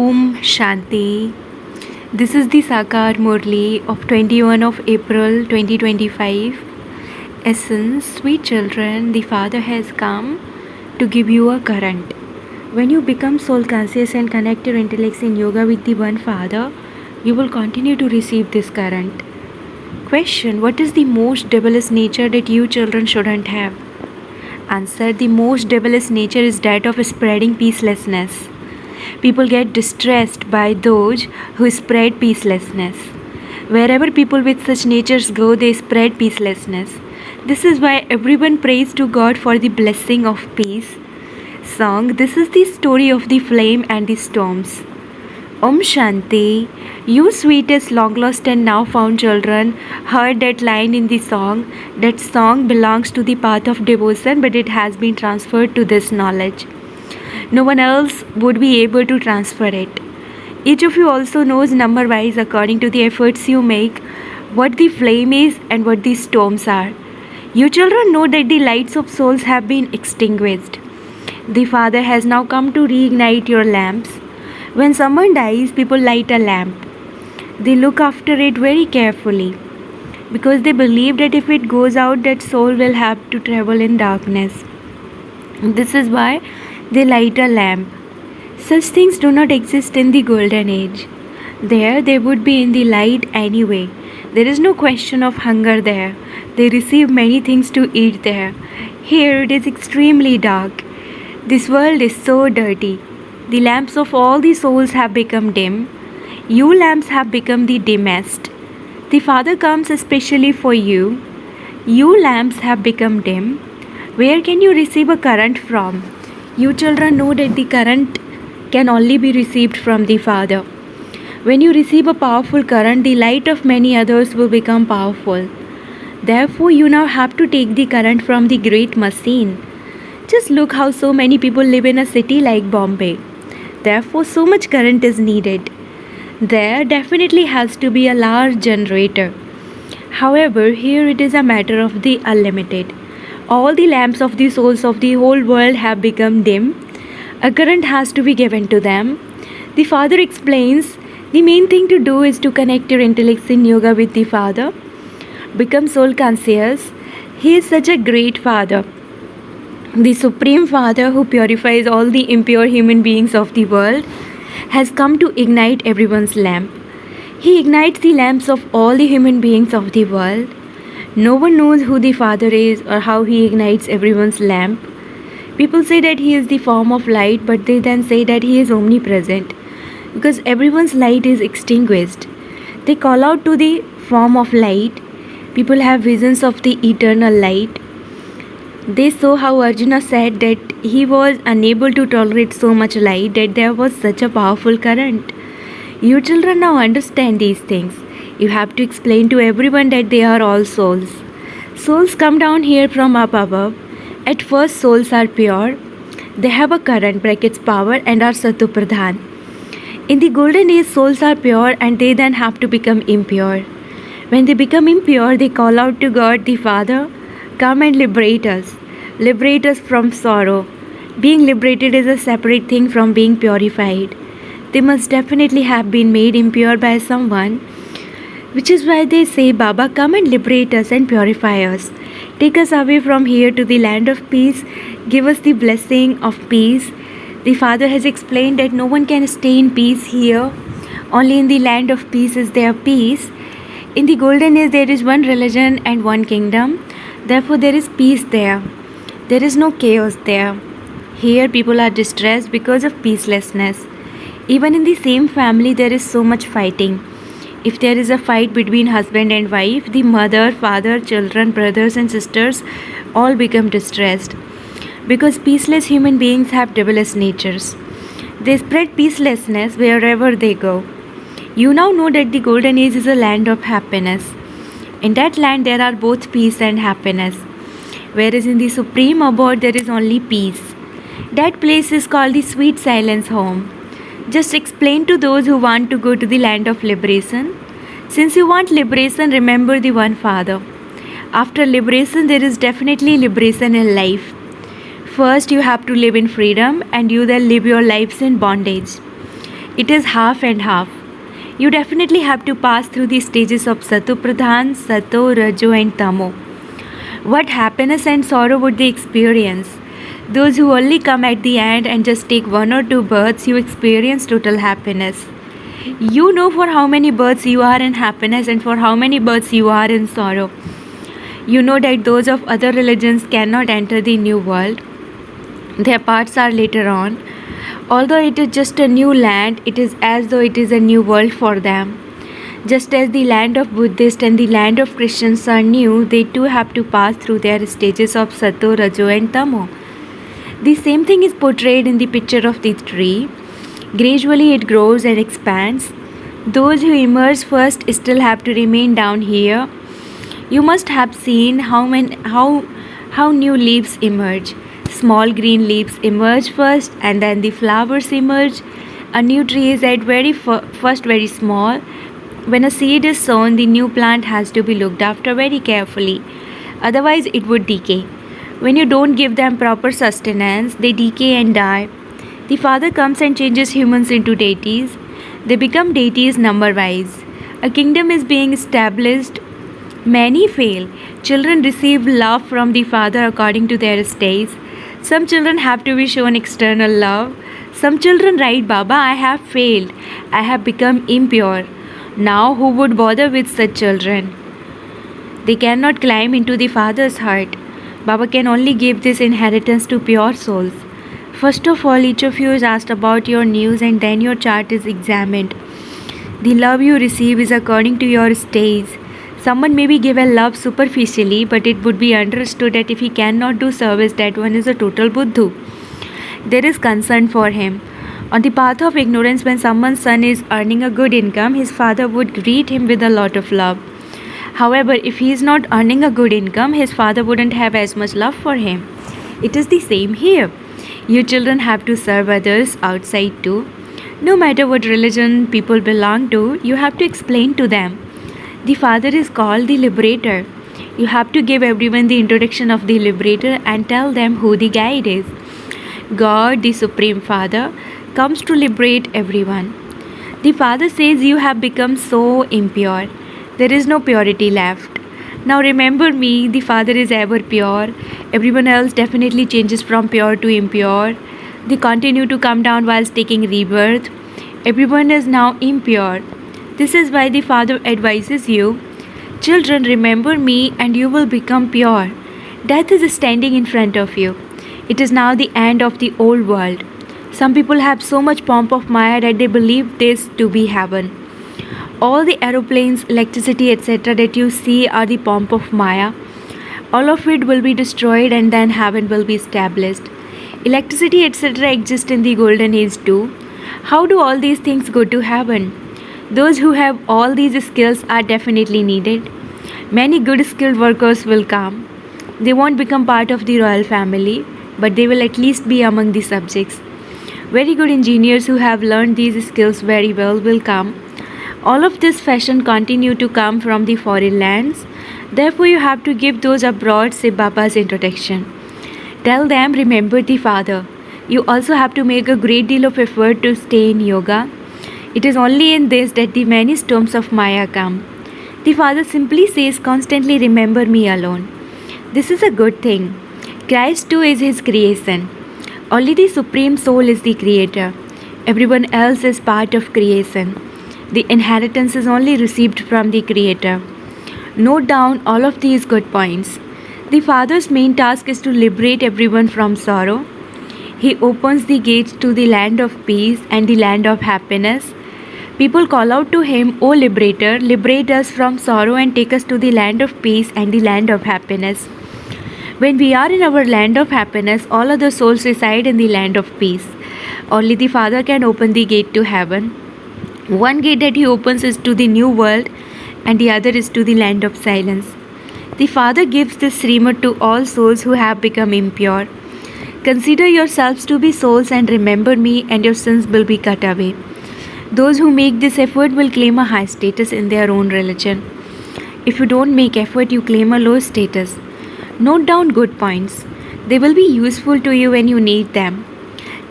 Om Shanti. This is the Sakar Murli of 21 of April 2025. Essence, sweet children, the Father has come to give you a current. When you become soul conscious and connect your intellects in yoga with the one Father, you will continue to receive this current. Question: what is the most devilish nature that you children shouldn't have? Answer: the most devilish nature is that of spreading peacelessness. People get distressed by those who spread peacelessness. Wherever people with such natures go, they spread peacelessness. This is why everyone prays to God for the blessing of peace. Song: this is the story of the flame and the storms. Om Shanti. You sweetest long lost and now found children heard that line in the song. That song belongs to the path of devotion, but it has been transferred to this knowledge. No one else would be able to transfer it. Each of you also knows number wise, according to the efforts you make, what the flame is and what the storms are. You children know that the lights of souls have been extinguished. The Father has now come to reignite your lamps. When someone dies, people light a lamp. They look after it very carefully because they believe that if it goes out, that soul will have to travel in darkness. This is why they light a lamp. Such things do not exist in the golden age. There they would be in the light anyway. There is no question of hunger there. They receive many things to eat there. Here it is extremely dark. This world is so dirty. The lamps of all the souls have become dim. You lamps have become the dimmest. The Father comes especially for you. You lamps have become dim. Where can you receive a current from? You children know that the current can only be received from the Father. When you receive a powerful current, the light of many others will become powerful. Therefore, you now have to take the current from the great machine. Just look how so many people live in a city like Bombay. Therefore, so much current is needed. There definitely has to be a large generator. However, here it is a matter of the unlimited. All the lamps of the souls of the whole world have become dim. A current has to be given to them. The Father explains, the main thing to do is to connect your intellects in yoga with the Father. Become soul conscious. He is such a great Father. The Supreme Father who purifies all the impure human beings of the world has come to ignite everyone's lamp. He ignites the lamps of all the human beings of the world. No one knows who the Father is or how he ignites everyone's lamp. People say that he is the form of light, but they then say that he is omnipresent because everyone's light is extinguished. They call out to the form of light. People have visions of the eternal light. They saw how Arjuna said that he was unable to tolerate so much light, that there was such a powerful current. You children now understand these things. You have to explain to everyone that they are all souls. Souls come down here from up above. At first, souls are pure. They have a current, brackets power, and are Satupradhan. In the golden age, souls are pure and they then have to become impure. When they become impure, they call out to God the Father, come and liberate us. Liberate us from sorrow. Being liberated is a separate thing from being purified. They must definitely have been made impure by someone, which is why they say, Baba, come and liberate us and purify us. Take us away from here to the land of peace. Give us the blessing of peace. The Father has explained that no one can stay in peace here. Only in the land of peace is there peace. In the golden age, there is one religion and one kingdom. Therefore, there is peace there. There is no chaos there. Here, people are distressed because of peacelessness. Even in the same family, there is so much fighting. If there is a fight between husband and wife, the mother, father, children, brothers and sisters all become distressed because peaceless human beings have devilish natures. They spread peacelessness wherever they go. You now know that the golden age is a land of happiness. In that land there are both peace and happiness. Whereas in the supreme abode there is only peace. That place is called the sweet silence home. Just explain to those who want to go to the land of liberation. Since you want liberation, remember the one Father. After liberation, there is definitely liberation in life. First, you have to live in freedom and you then live your lives in bondage. It is half and half. You definitely have to pass through the stages of Sato Pradhan, Sato, Rajo, and Tamo. What happiness and sorrow would they experience? Those who only come at the end and just take one or two births, you experience total happiness. You know for how many births you are in happiness and for how many births you are in sorrow. You know that those of other religions cannot enter the new world. Their paths are later on. Although it is just a new land, it is as though it is a new world for them. Just as the land of Buddhists and the land of Christians are new, they too have to pass through their stages of Sato, Rajo, and Tamo. The same thing is portrayed in the picture of the tree. Gradually it grows and expands. Those who emerge first still have to remain down here. You must have seen how new leaves emerge. Small green leaves emerge first and then the flowers emerge. A new tree is at first very small. When a seed is sown, the new plant has to be looked after very carefully. Otherwise, it would decay. When you don't give them proper sustenance, they decay and die. The Father comes and changes humans into deities. They become deities number-wise. A kingdom is being established. Many fail. Children receive love from the Father according to their states. Some children have to be shown external love. Some children write, Baba, I have failed. I have become impure. Now, who would bother with such children? They cannot climb into the Father's heart. Baba can only give this inheritance to pure souls. First of all, each of you is asked about your news and then your chart is examined. The love you receive is according to your stage. Someone may be given love superficially, but it would be understood that if he cannot do service, that one is a total buddhu. There is concern for him. On the path of ignorance, when someone's son is earning a good income, his father would greet him with a lot of love. However, if he is not earning a good income, his father wouldn't have as much love for him. It is the same here. You children have to serve others outside too. No matter what religion people belong to, you have to explain to them. The Father is called the Liberator. You have to give everyone the introduction of the Liberator and tell them who the guide is. God, the Supreme Father, comes to liberate everyone. The Father says you have become so impure. There is no purity left. Now remember me, the Father is ever pure. Everyone else definitely changes from pure to impure. They continue to come down whilst taking rebirth. Everyone is now impure. This is why the Father advises you, children, remember me and you will become pure. Death is standing in front of you. It is now the end of the old world. Some people have so much pomp of Maya that they believe this to be heaven. All the aeroplanes, electricity, etc. that you see are the pomp of Maya. All of it will be destroyed and then heaven will be established. Electricity, etc. exist in the golden age too. How do all these things go to heaven? Those who have all these skills are definitely needed. Many good skilled workers will come. They won't become part of the royal family, but they will at least be among the subjects. Very good engineers who have learned these skills very well will come. All of this fashion continue to come from the foreign lands. Therefore, you have to give those abroad Shiv Baba's introduction. Tell them, remember the Father. You also have to make a great deal of effort to stay in yoga. It is only in this that the many storms of Maya come. The Father simply says, constantly remember me alone. This is a good thing. Christ too is his creation. Only the Supreme Soul is the creator. Everyone else is part of creation. The inheritance is only received from the Creator. Note down all of these good points. The Father's main task is to liberate everyone from sorrow. He opens the gates to the land of peace and the land of happiness. People call out to him, O Liberator, liberate us from sorrow and take us to the land of peace and the land of happiness. When we are in our land of happiness, all other souls reside in the land of peace. Only the Father can open the gate to heaven. One gate that he opens is to the new world and the other is to the land of silence. The Father gives this Srimad to all souls who have become impure. Consider yourselves to be souls and remember me and your sins will be cut away. Those who make this effort will claim a high status in their own religion. If you don't make effort, you claim a low status. Note down good points. They will be useful to you when you need them.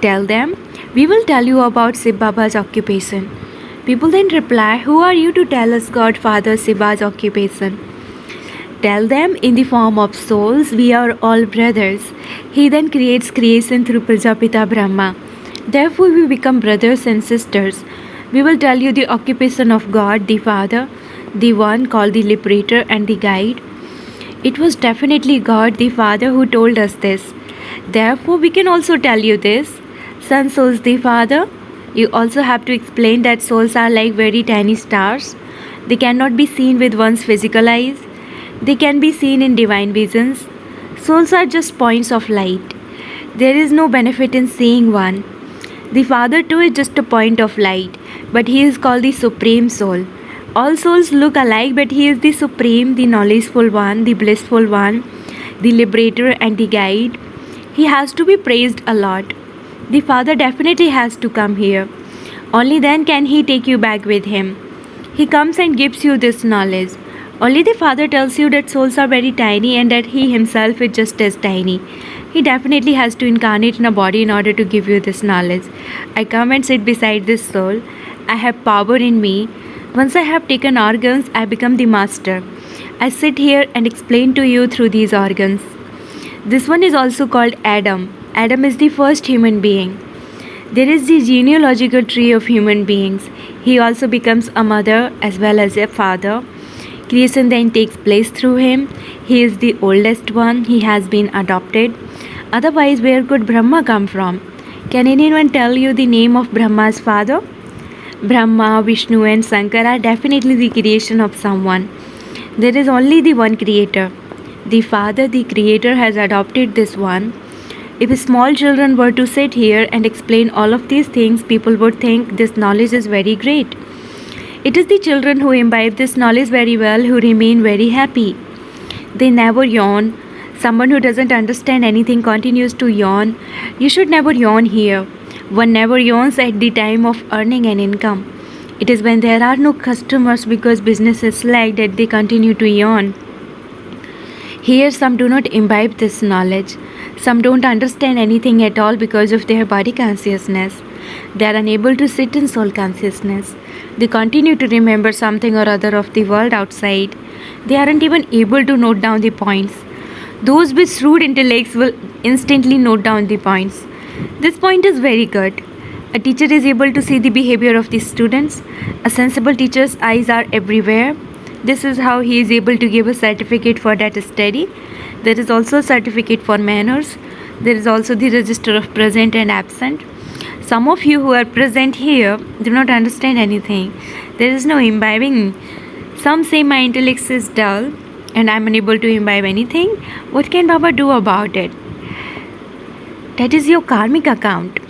Tell them, We will tell you about Shiv Baba's occupation. People then reply, who are you to tell us Godfather Shiva's occupation? Tell them in the form of souls, we are all brothers. He then creates creation through Prajapita Brahma. Therefore, we become brothers and sisters. We will tell you the occupation of God, the Father, the one called the Liberator and the Guide. It was definitely God, the Father, who told us this. Therefore, we can also tell you this. Sun souls the Father. You also have to explain that souls are like very tiny stars. They cannot be seen with one's physical eyes. They can be seen in divine visions. Souls are just points of light. There is no benefit in seeing one. The Father too is just a point of light, but He is called the Supreme Soul. All souls look alike, but He is the Supreme, the Knowledgeful One, the Blissful One, the Liberator and the Guide. He has to be praised a lot. The Father definitely has to come here. Only then can He take you back with Him. He comes and gives you this knowledge. Only the Father tells you that souls are very tiny and that He Himself is just as tiny. He definitely has to incarnate in a body in order to give you this knowledge. I come and sit beside this soul. I have power in me. Once I have taken organs, I become the master. I sit here and explain to you through these organs. This one is also called Adam. Adam is the first human being. There is the genealogical tree of human beings. He also becomes a mother as well as a father. Creation then takes place through him. He is the oldest one. He has been adopted. Otherwise, where could Brahma come from? Can anyone tell you the name of Brahma's father? Brahma, Vishnu and Shankar are definitely the creation of someone. There is only the one creator. The Father, the Creator, has adopted this one. If small children were to sit here and explain all of these things, people would think this knowledge is very great. It is the children who imbibe this knowledge very well who remain very happy. They never yawn. Someone who doesn't understand anything continues to yawn. You should never yawn here. One never yawns at the time of earning an income. It is when there are no customers because business is slack that they continue to yawn. Here, some do not imbibe this knowledge. Some don't understand anything at all because of their body consciousness. They are unable to sit in soul consciousness. They continue to remember something or other of the world outside. They aren't even able to note down the points. Those with shrewd intellects will instantly note down the points. This point is very good. A teacher is able to see the behavior of the students. A sensible teacher's eyes are everywhere. This is how he is able to give a certificate for that study. There is also a certificate for manners. There is also the register of present and absent. Some of you who are present here do not understand anything. There is no imbibing. Some say my intellect is dull and I am unable to imbibe anything. What can Baba do about it? That is your karmic account.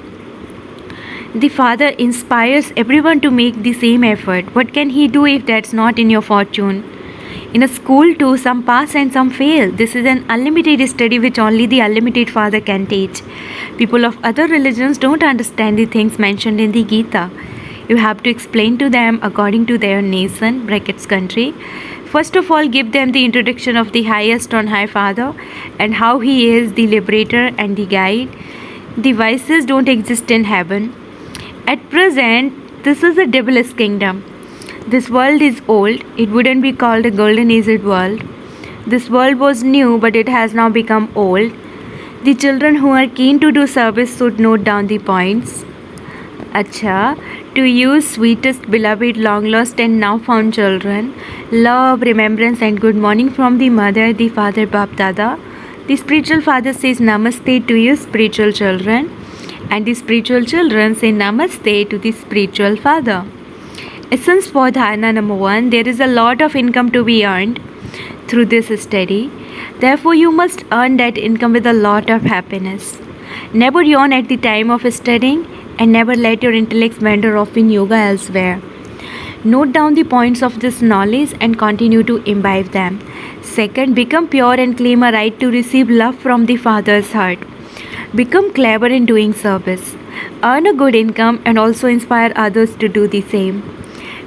The Father inspires everyone to make the same effort. What can He do if that's not in your fortune? In a school too, some pass and some fail. This is an unlimited study which only the unlimited Father can teach. People of other religions don't understand the things mentioned in the Gita. You have to explain to them according to their nation, brackets country. First of all, give them the introduction of the highest on high Father and how He is the liberator and the guide. The vices don't exist in heaven. At present, this is a devil's kingdom. This world is old. It wouldn't be called a golden aged world. This world was new, but it has now become old. The children who are keen to do service should note down the points. Acha, to you, sweetest, beloved, long lost and now found children, love, remembrance and good morning from the mother, the father, Bap Dada. The spiritual father says namaste to you, spiritual children. And the spiritual children say namaste to the spiritual father. Essence for dharana number 1, there is a lot of income to be earned through this study. Therefore, you must earn that income with a lot of happiness. Never yawn at the time of studying and never let your intellects wander off in yoga elsewhere. Note down the points of this knowledge and continue to imbibe them. Second, become pure and claim a right to receive love from the Father's heart. Become clever in doing service. Earn a good income and also inspire others to do the same.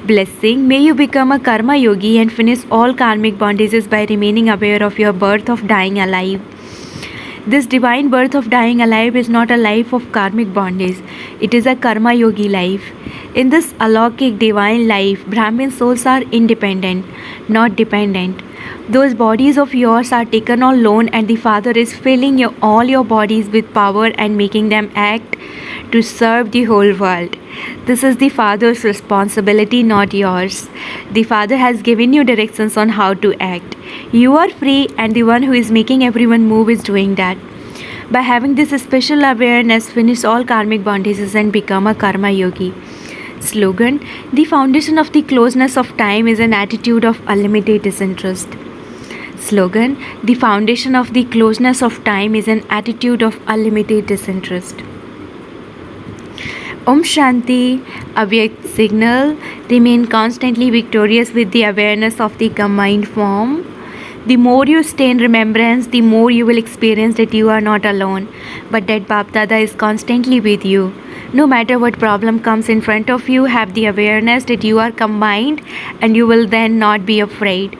Blessing, may you become a karma yogi and finish all karmic bondages by remaining aware of your birth of dying alive. This divine birth of dying alive is not a life of karmic bondage, it is a karma yogi life. In this alaukic divine life, Brahmin souls are independent, not dependent. Those bodies of yours are taken on loan, and the Father is filling all your bodies with power and making them act to serve the whole world. This is the Father's responsibility, not yours. The Father has given you directions on how to act. You are free, and the one who is making everyone move is doing that. By having this special awareness, finish all karmic bondages and become a karma yogi. Slogan: the foundation of the closeness of time is an attitude of unlimited disinterest. Slogan: the foundation of the closeness of time is an attitude of unlimited disinterest. Om Shanti, Avyakt signal. Remain constantly victorious with the awareness of the combined form. The more you stay in remembrance, the more you will experience that you are not alone, but that Bap Dada is constantly with you. No matter what problem comes in front of you, have the awareness that you are combined, and you will then not be afraid.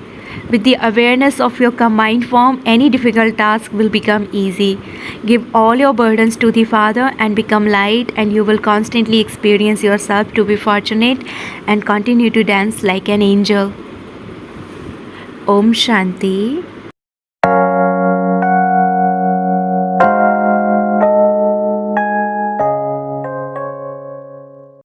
With the awareness of your combined form, any difficult task will become easy. Give all your burdens to the Father and become light, and you will constantly experience yourself to be fortunate and continue to dance like an angel. Om Shanti.